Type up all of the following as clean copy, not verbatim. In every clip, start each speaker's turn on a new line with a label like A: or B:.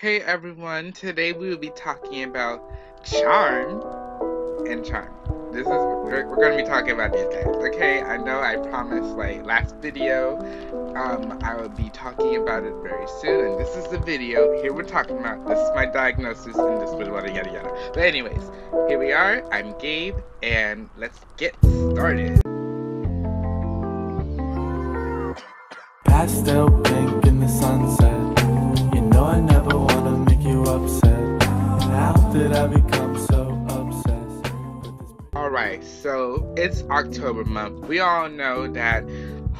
A: Hey everyone, today we will be talking about charm and charm. We're gonna be talking about these guys, okay? I know I promised like last video, I will be talking about it very soon, and this is the video. Here we're talking about, this is my diagnosis, and this was yada yada yada. But anyways, here we are, I'm Gabe, and let's get started.
B: Pastel pink in the sunset. You know I never wanna make you upset. How did I become so obsessed with this?
A: Alright, so it's October month. We all know that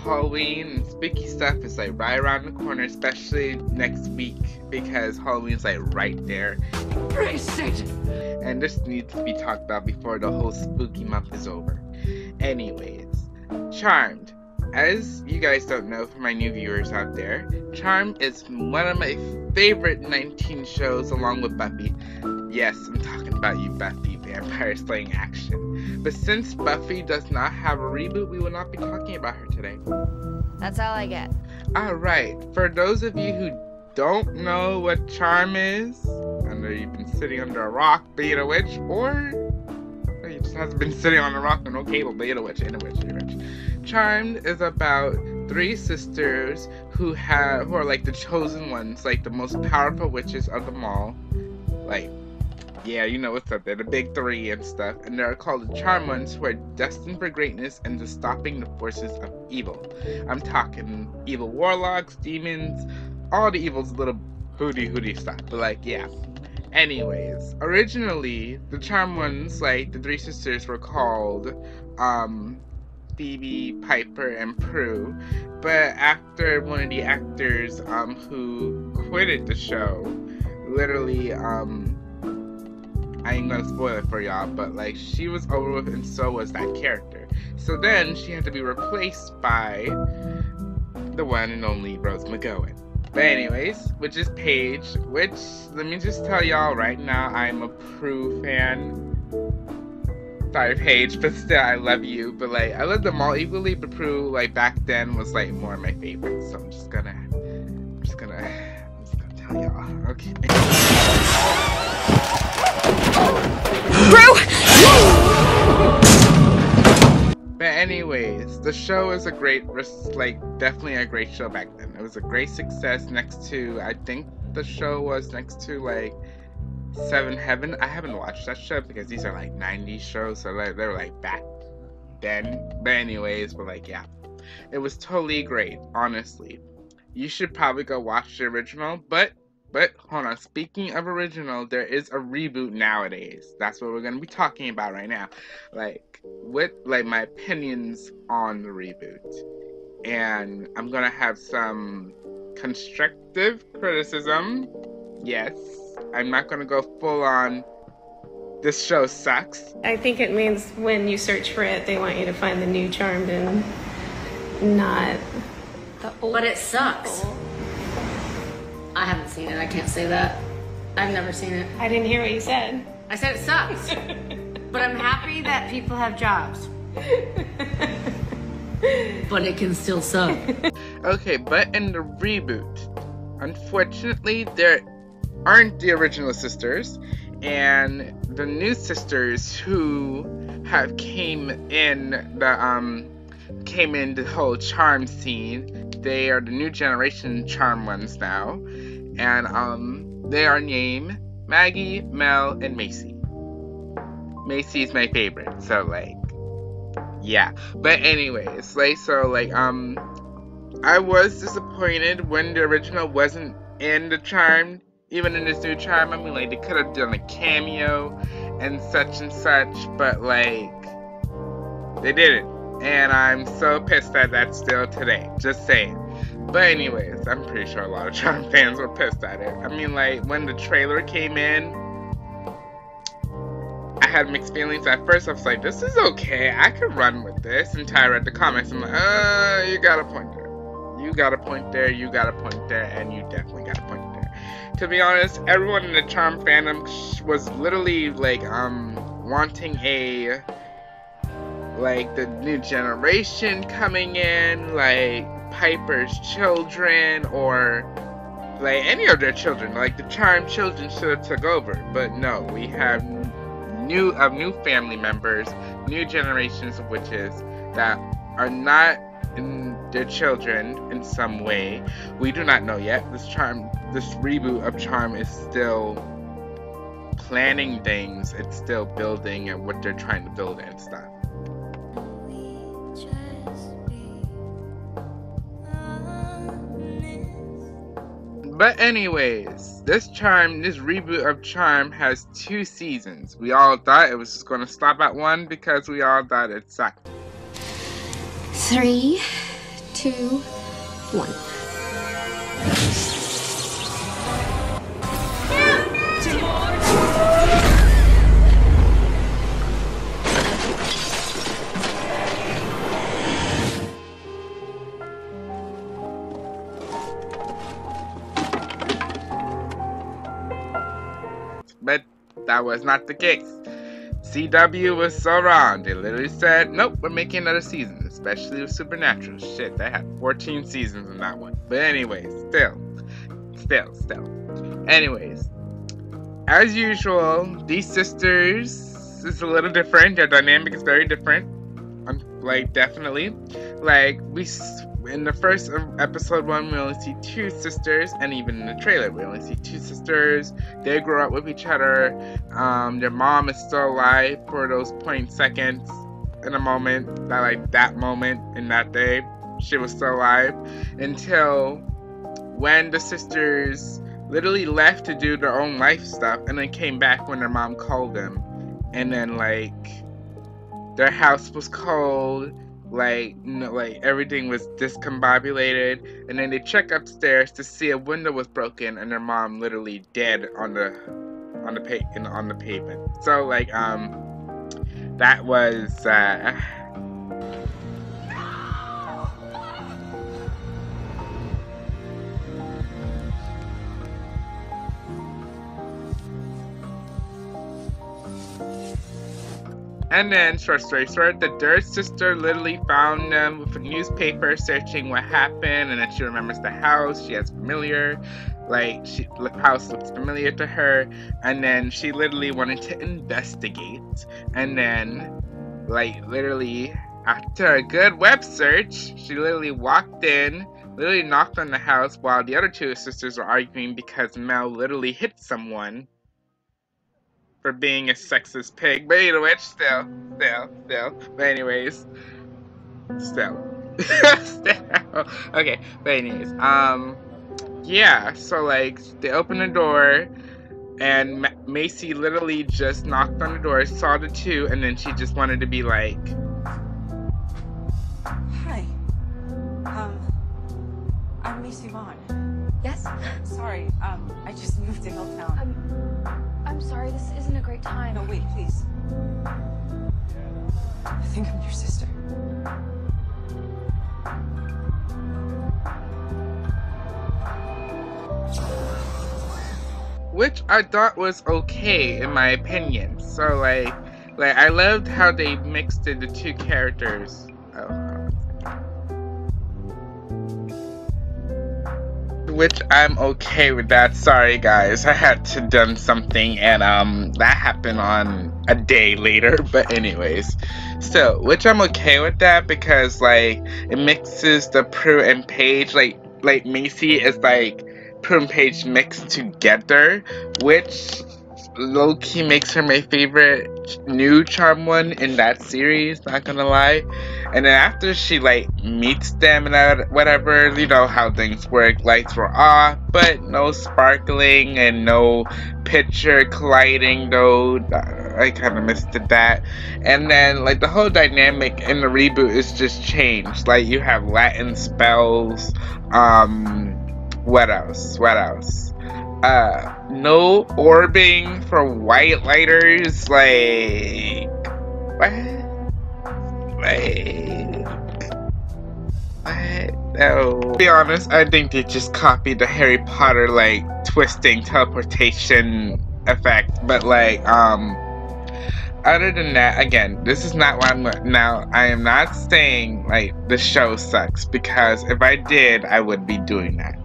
A: Halloween and spooky stuff is like right around the corner, especially next week because Halloween's like right there. Embrace it! And this needs to be talked about before the whole spooky month is over. Anyways, Charmed. As you guys don't know, for my new viewers out there, Charmed is one of my favorite 19 shows along with Buffy. Yes, I'm talking about you, Buffy, vampire slaying action. But since Buffy does not have a reboot, we will not be talking about her today.
C: That's all I get.
A: Alright, for those of you who don't know what Charm is, I know you've been sitting under a rock being a witch, or you just hasn't been sitting on a rock with no cable being a witch, and a witch, and a witch. Charmed is about three sisters who are like the chosen ones, like the most powerful witches of them all. Like, yeah, you know what's up there, the big three and stuff. And they're called the Charmed Ones, who are destined for greatness and to stopping the forces of evil. I'm talking evil warlocks, demons, all the evil's little hooty stuff. But like, yeah. Anyways, originally the Charmed Ones, like the three sisters, were called Phoebe, Piper, and Prue, but after one of the actors who quitted the show, literally, I ain't gonna spoil it for y'all, but like she was over with and so was that character. So then she had to be replaced by the one and only Rose McGowan. But anyways, which is Paige, which, let me just tell y'all right now, I'm a Prue fan. Sorry, Paige, but still, I love you. But like, I love them all equally, but Prue, like, back then was like more of my favorite. So I'm just gonna tell y'all. Okay.
C: Prue!
A: But anyways, the show is definitely a great show back then. It was a great success next to, I think the show was next to like Seven Heaven. I haven't watched that show because these are like 90s shows, so like they were like back then. But anyways, but like, yeah, it was totally great. Honestly, you should probably go watch the original. But hold on, speaking of original, there is a reboot nowadays. That's what we're gonna be talking about right now, like with like my opinions on the reboot. And I'm gonna have some constructive criticism. Yes, I'm not gonna go full on, this show sucks.
D: I think it means when you search for it, they want you to find the new Charmed and not the old.
E: But it sucks.
D: Old.
E: I haven't seen it. I can't say that. I've never seen it.
D: I didn't hear what you said.
E: I said it sucks. But I'm happy that people have jobs. But it can still suck.
A: Okay, but in the reboot, unfortunately, there aren't the original sisters, and the new sisters who have came in the whole charm scene. They are the new generation Charmed Ones now, and they are named Maggie, Mel, and Macy. Macy's my favorite, so like, yeah. But anyways, like, so like, I was disappointed when the original wasn't in the Charmed. Even in this new Charm, I mean, like, they could have done a cameo and such, but, like, they didn't. And I'm so pissed at that still today. Just saying. But anyways, I'm pretty sure a lot of Charm fans were pissed at it. I mean, like, when the trailer came in, I had mixed feelings. At first, I was like, this is okay. I could run with this. Until I read the comments, I'm like, you got a point there. You got a point there, you got a point there, and you definitely got a point there. To be honest, everyone in the Charm fandom was literally like wanting like the new generation coming in, like Piper's children, or like any of their children. Like the Charmed children should have took over, but no, we have new family members, new generations of witches that are not in their children in some way. We do not know yet. This reboot of Charmed is still planning things. It's still building and what they're trying to build and stuff. But anyways, this reboot of Charmed has 2 seasons. We all thought it was just going to stop at 1 because we all thought it sucked.
F: 3, 2, 1.
A: But that was not the case. CW was so wrong. They literally said, nope, we're making another season, especially with Supernatural. Shit, they had 14 seasons in that one. But anyways, still. Anyways, as usual, these sisters is a little different. Their dynamic is very different. Like, definitely. Like, in the first episode 1, we only see 2 sisters, and even in the trailer, we only see 2 sisters. They grow up with each other. Their mom is still alive for those point seconds in a moment, that moment in that day, she was still alive, until when the sisters literally left to do their own life stuff, and then came back when their mom called them, and then their house was cold. Everything was discombobulated, and then they check upstairs to see a window was broken and their mom literally dead on the pavement. So that was And then, short story short, the third sister literally found them with a newspaper searching what happened, and then she remembers the house. She has familiar, the house looks familiar to her, and then she literally wanted to investigate. And then, literally, after a good web search, she literally walked in, literally knocked on the house while the other 2 sisters were arguing because Mel literally hit someone for being a sexist pig. But anyway, still. But anyways, still. Okay, but anyways, yeah, so they opened the door, and Macy literally just knocked on the door, saw the 2, and then she just wanted to be like,
G: hi, I'm Macy Vaughn.
C: Yes?
G: Sorry, I just moved to Hilltown.
C: I'm sorry, this isn't a great time.
G: No, wait, please. I think I'm your sister.
A: which I thought was okay in my opinion. So I loved how they mixed in the 2 characters. Which I'm okay with that. Sorry guys, I had to done something, and that happened on a day later. But anyways, still, which I'm okay with that because it mixes the Prue and Paige. Like Macy is Prue and Paige mixed together, which low-key makes her my favorite new Charm one in that series, not gonna lie. And then after she meets them and whatever, you know how things work, lights were off, but no sparkling and no picture colliding though. I kind of missed that. And then the whole dynamic in the reboot is just changed. You have Latin spells, what else? No orbing for white lighters, what? No. To be honest, I think they just copied the Harry Potter, twisting teleportation effect, but, other than that, again, this is not what I am not saying, the show sucks, because if I did, I would be doing that.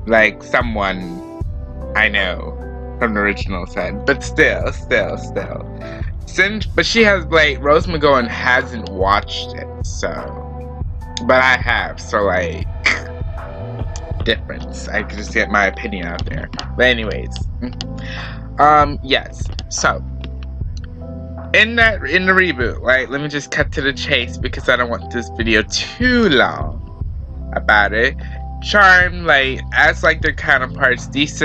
A: like someone I know from the original said, but still. But she has, like, Rose McGowan hasn't watched it, so, but I have, so, like, difference. I can just get my opinion out there. But anyways, yes. So in the reboot, like, let me just cut to the chase because I don't want this video too long about it. Charmed, like, as like their counterparts, these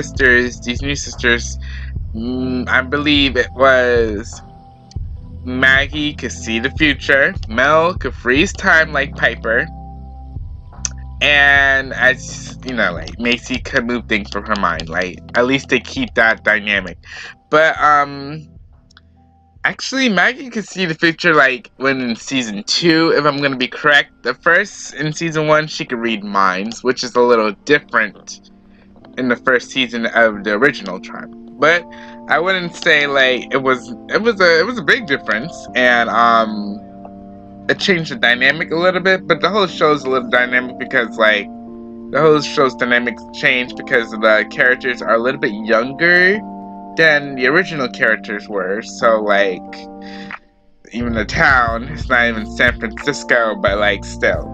A: new sisters, I believe it was Maggie could see the future, Mel could freeze time like Piper, and as you know, like, Macy could move things from her mind. Like, at least they keep that dynamic. But actually, Maggie could see the future, like, when in season 2, if I'm gonna be correct. The first, in season 1, she could read minds, which is a little different in the first season of the original Charmed. But I wouldn't say, like, it was a big difference, and it changed the dynamic a little bit. But the whole show's a little dynamic because, like, the whole show's dynamics changed because the characters are a little bit younger than the original characters were. So, like, even the town, it's not even San Francisco, but, like, still.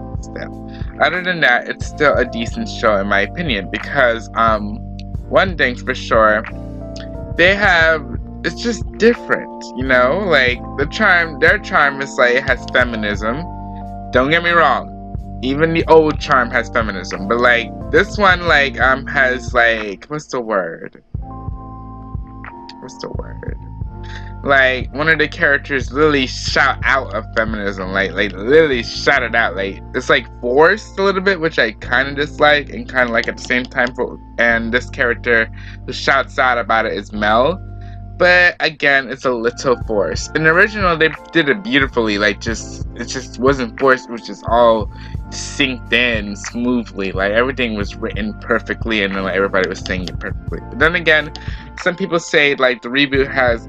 A: Other than that, it's still a decent show in my opinion, because one thing's for sure, it's just different, you know? Like, their charm is, like, it has feminism. Don't get me wrong, even the old charm has feminism, but, like, this one, like, has, like, what's the word? Like, one of the characters literally shout out of feminism, like literally shout it out. Like, it's like forced a little bit, which I kind of dislike and kind of like at the same time. And this character who shouts out about it is Mel, but again, it's a little forced. In the original, they did it beautifully. Like, it just wasn't forced. It was just all synced in smoothly. Like, everything was written perfectly, and then, like, everybody was saying it perfectly. But then again, some people say, like, the reboot has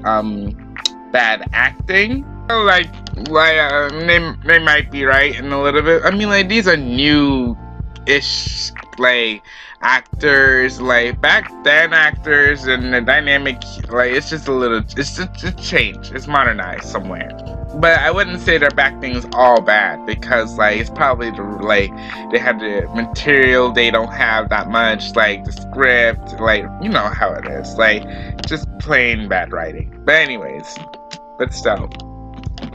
A: bad acting. Like they might be right in a little bit. I mean, like, these are new-ish, like, actors, like, back then actors, and the dynamic, like, it's just a change. It's modernized somewhere. But I wouldn't say their acting is all bad, because, like, it's probably they have the material, they don't have that much, like, the script, like, you know how it is, like, just plain bad writing. But anyways, but still,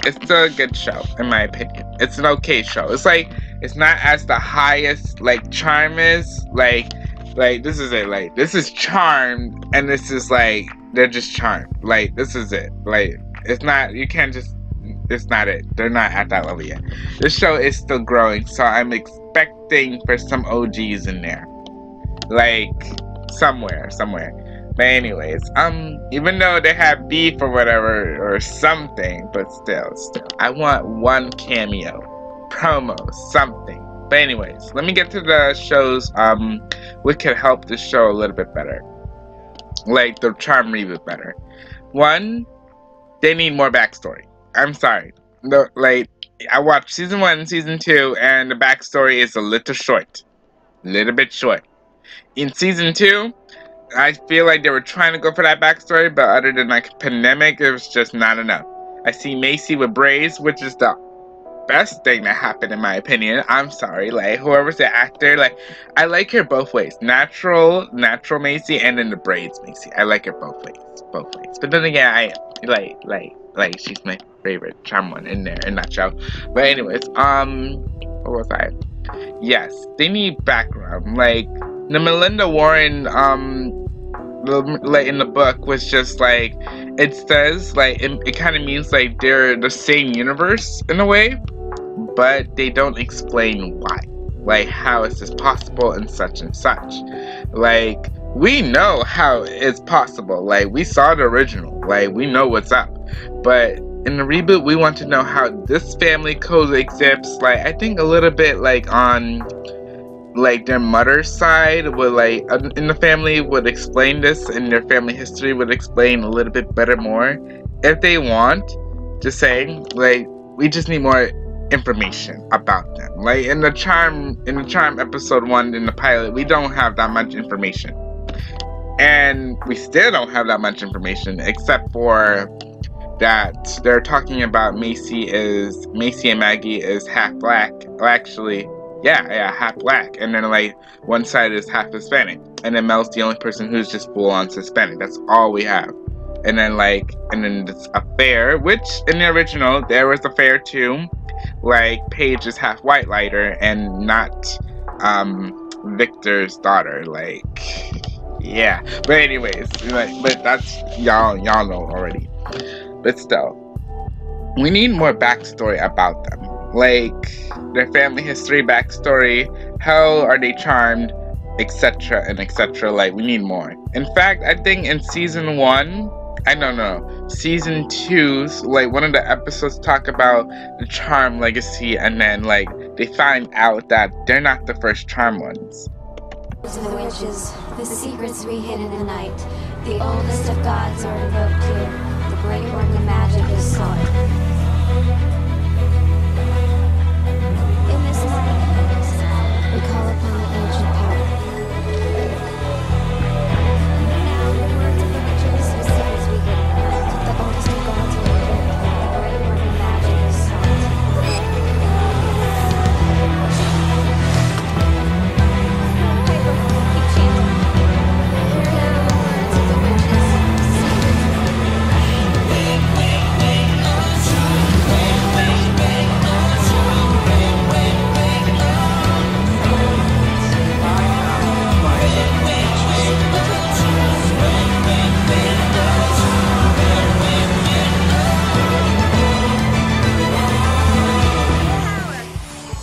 A: it's still a good show in my opinion. It's an okay show. It's like, it's not as the highest, like, Charm is, like this is it, like, this is Charmed, and this is, like, they're just Charmed, like, this is it, like, it's not, you can't just, it's not it. They're not at that level yet. This show is still growing, so I'm expecting for some OGs in there, like, somewhere. But anyways, even though they have beef or whatever or something, but still, I want one cameo, promo, something. But anyways, let me get to the shows which could help the show a little bit better, like the Charm reboot better. One, they need more backstory. I'm sorry. No, like, I watched season 1 and season 2, and the backstory is a little bit short. In season 2, I feel like they were trying to go for that backstory, but other than, like, pandemic, it was just not enough. I see Macy with braids, which is the best thing that happened in my opinion. I'm sorry, like, whoever's the actor, like, I like her both ways. Natural Macy, and then the braids Macy. I like her both ways. But then again, I like she's my favorite Charm one in there in that show. But anyways, what was I? Yes, they need background. Like, the Melinda Warren like in the book was just like, it says, like, it kind of means like they're the same universe in a way, but they don't explain why. Like, how is this possible and such and such. Like, we know how it's possible. Like, we saw the original. Like, we know what's up. But in the reboot, we want to know how this family coexists. Like, I think a little bit, like, on, like, their mother's side would, like, in the family would explain this, and their family history would explain a little bit better more. If they want, just saying, like, we just need more information about them. Like in the charm episode 1 in the pilot, we don't have that much information. And we still don't have that much information, except for that they're talking about Macy and Maggie is half black. Well, actually, yeah, half black. And then like one side is half Hispanic. And then Mel's the only person who's just full on Hispanic. That's all we have. And then this affair, which in the original there was affair too. Like Paige is half white lighter and not Victor's daughter. Like, yeah. But anyways, but that's y'all know already. But still, we need more backstory about them. Like their family history, backstory, how are they charmed, etc. and etc. Like we need more. In fact, I think in season 2's like one of the episodes talk about the charm legacy, and then like they find out that they're not the first charm ones.
H: To the witches, the secrets we hid in the night, the oldest of gods are invoked here. The great work of magic is sought. In this night, we call upon the ancient power. Now, the words of the witches, the secrets we hid in the night, the oldest of gods are invoked here. The great work of magic is sought.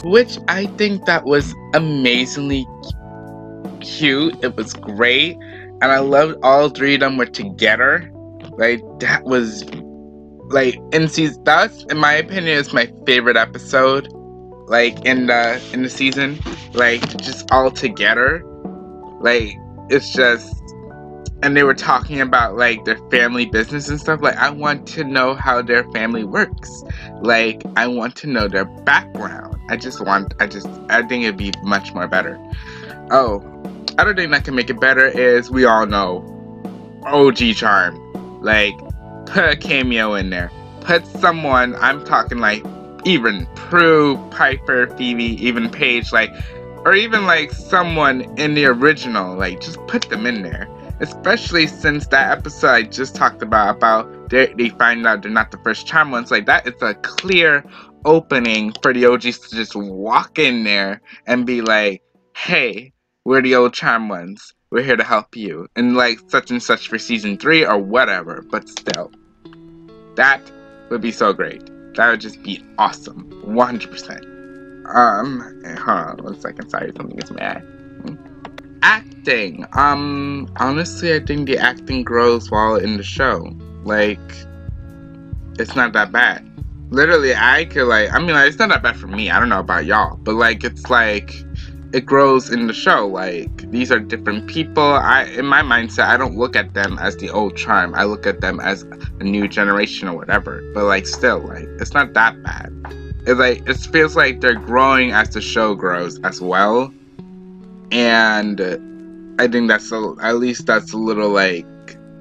A: Which I think that was amazingly cute. It was great. And I loved all 3 of them were together. Like that was like in my opinion is my favorite episode. Like in the season. Like just all together. Like it's just, and they were talking about like their family business and stuff. Like I want to know how their family works. Like I want to know their background. I think it'd be much more better. Oh, other thing that can make it better is we all know OG Charm. Like put a cameo in there. Put someone, I'm talking like even Prue, Piper, Phoebe, even Paige, like, or even like someone in the original. Like just put them in there. Especially since that episode I just talked about they find out they're not the first charm ones. Like that is a clear opening for the OGs to just walk in there and be like, hey, we're the old charm ones. We're here to help you. And like such and such for season 3 or whatever. But still, that would be so great. That would just be awesome. 100%. Hold on 1 second. Sorry, something is mad. Acting. Honestly, I think the acting grows while in the show. Like, it's not that bad. Literally, I could like, I mean, like, it's not that bad for me. I don't know about y'all, but like, it's like, it grows in the show. Like, these are different people. In my mindset, I don't look at them as the old charm. I look at them as a new generation or whatever. But like, still, like, it's not that bad. It's like, it feels like they're growing as the show grows as well. And I think at least that's a little like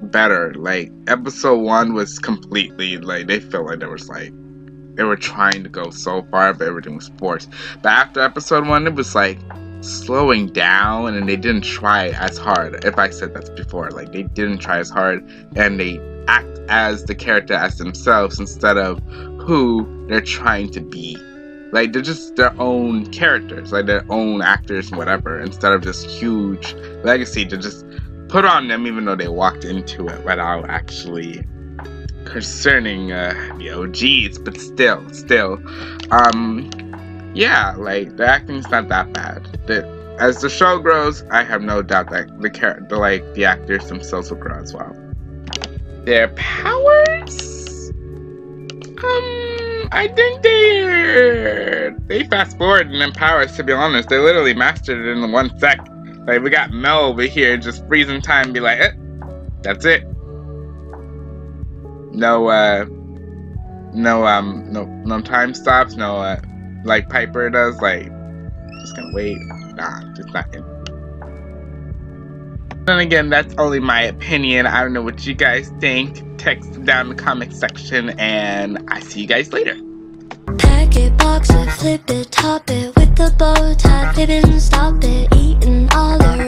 A: better. Like episode 1 was completely like, they felt like they were trying to go so far, but everything was forced. But after episode 1, it was like slowing down, and they didn't try as hard. If I said that before, like they didn't try as hard, and they act as the character as themselves instead of who they're trying to be. Like, they're just their own characters, like their own actors and whatever, instead of this huge legacy to just put on them, even though they walked into it without actually concerning the OGs. But still, yeah, like, the acting's not that bad. As the show grows, I have no doubt that the actors themselves will grow as well. Their powers? I think they fast forward and then powers, to be honest. They literally mastered it in 1 sec. Like, we got Mel over here just freezing time, be like, that's it. No time stops, no like Piper does. Like, just gonna wait. Nah, just not him. Then again, that's only my opinion. I don't know what you guys think. Text down in the comment section, and I see you guys later.
H: Pack it, box it, flip it, top it with the bow tie, fit it and stop it, eating all the